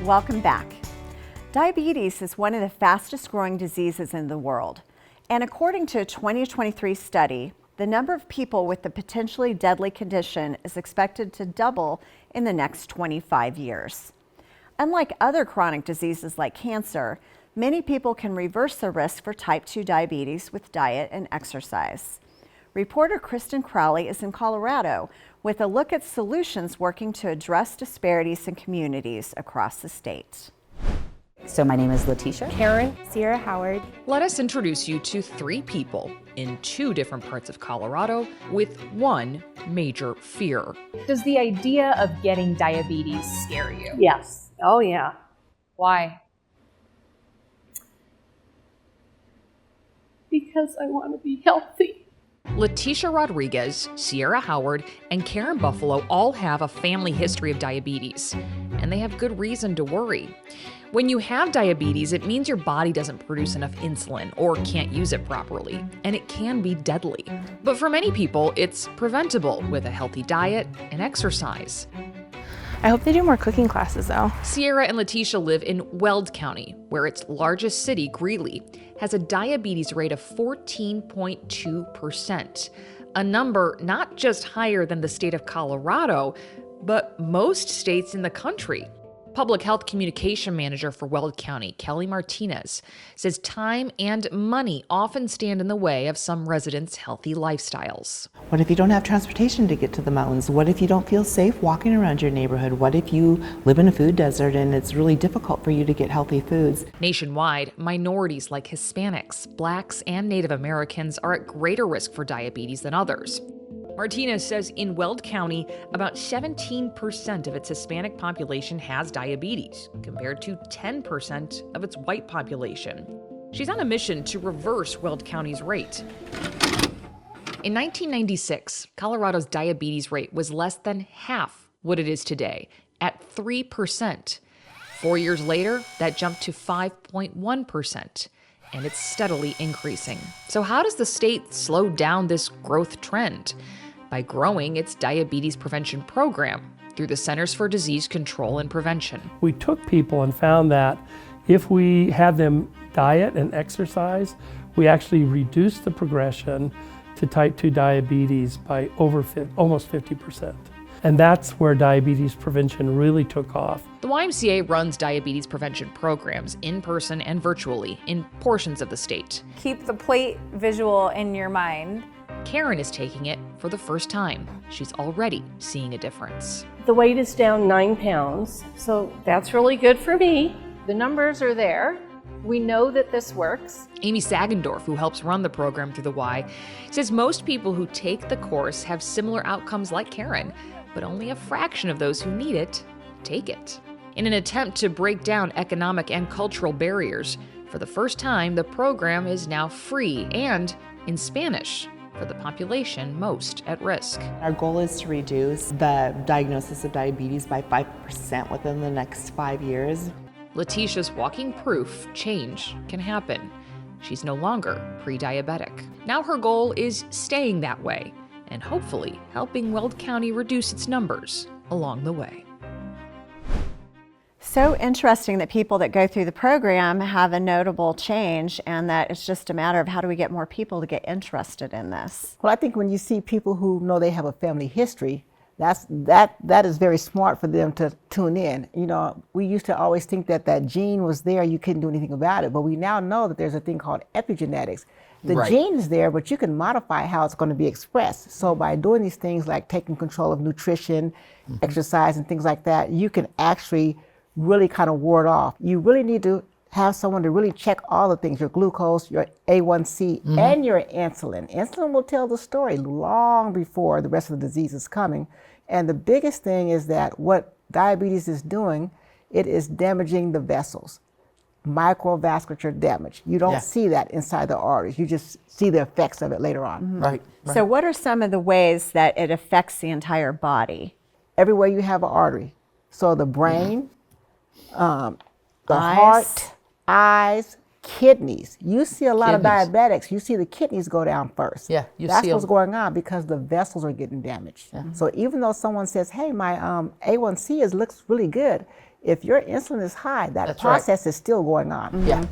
Welcome back. Diabetes is one of the fastest growing diseases in the world. And according to a 2023 study, the number of people with the potentially deadly condition is expected to double in the next 25 years. Unlike other chronic diseases like cancer, many people can reverse the risk for type 2 diabetes with diet and exercise. Reporter Kristen Crowley is in Colorado with a look at solutions working to address disparities in communities across the state. So my name is Letitia. Karen, Sierra Howard. Let us introduce you to 3 people in 2 different parts of Colorado with one major fear. Does the idea of getting diabetes scare you? Yes. Oh, yeah. Why? Because I want to be healthy. Letitia Rodriguez, Sierra Howard, and Karen Buffalo all have a family history of diabetes, and they have good reason to worry. When you have diabetes, it means your body doesn't produce enough insulin or can't use it properly, and it can be deadly. But for many people, it's preventable with a healthy diet and exercise. I hope they do more cooking classes though. Sierra and Letitia live in Weld County, where its largest city, Greeley, has a diabetes rate of 14.2%, a number not just higher than the state of Colorado, but most states in the country. Public Health Communication Manager for Weld County, Kelly Martinez, says time and money often stand in the way of some residents' healthy lifestyles. What if you don't have transportation to get to the mountains? What if you don't feel safe walking around your neighborhood? What if you live in a food desert and it's really difficult for you to get healthy foods? Nationwide, minorities like Hispanics, Blacks, and Native Americans are at greater risk for diabetes than others. Martinez says in Weld County, about 17% of its Hispanic population has diabetes, compared to 10% of its white population. She's on a mission to reverse Weld County's rate. In 1996, Colorado's diabetes rate was less than half what it is today, at 3%. 4 years later, that jumped to 5.1%, and it's steadily increasing. So how does the state slow down this growth trend? By growing its diabetes prevention program through the Centers for Disease Control and Prevention. We took people and found that if we had them diet and exercise, we actually reduced the progression to type 2 diabetes by almost 50%. And that's where diabetes prevention really took off. The YMCA runs diabetes prevention programs in person and virtually in portions of the state. Keep the plate visual in your mind. Karen is taking it for the first time. She's already seeing a difference. The weight is down 9 pounds, so that's really good for me. The numbers are there. We know that this works. Amy Sagendorf, who helps run the program through the Y, says most people who take the course have similar outcomes like Karen, but only a fraction of those who need it take it. In an attempt to break down economic and cultural barriers, for the first time, the program is now free and in Spanish for the population most at risk. Our goal is to reduce the diagnosis of diabetes by 5% within the next 5 years. Letitia's walking proof change can happen. She's no longer pre-diabetic. Now her goal is staying that way and hopefully helping Weld County reduce its numbers along the way. So interesting that people that go through the program have a notable change, and that it's just a matter of how do we get more people to get interested in this. Well, I think when you see people who know they have a family history, that is very smart for them to tune in. You know, we used to always think that that gene was there, you couldn't do anything about it, but we now know that there's a thing called epigenetics. The gene is there, but you can modify how it's going to be expressed. So by doing these things like taking control of nutrition, exercise, and things like that, you can actually really kind of ward off. You really need to have someone to really check all the things, your glucose, your A1C, and your insulin. Insulin will tell the story long before the rest of the disease is coming. And the biggest thing is that what diabetes is doing, it is damaging the vessels, microvasculature damage. You don't see that inside the arteries. You just see the effects of it later on. Right. So what are some of the ways that it affects the entire body? Everywhere you have an artery. So the brain, the heart, eyes, kidneys. You see a lot of diabetics, you see the kidneys go down first. Yeah, that's what's going on because the vessels are getting damaged. So even though someone says, hey, my A1C looks really good, if your insulin is high, that That's right. process is still going on. Yeah.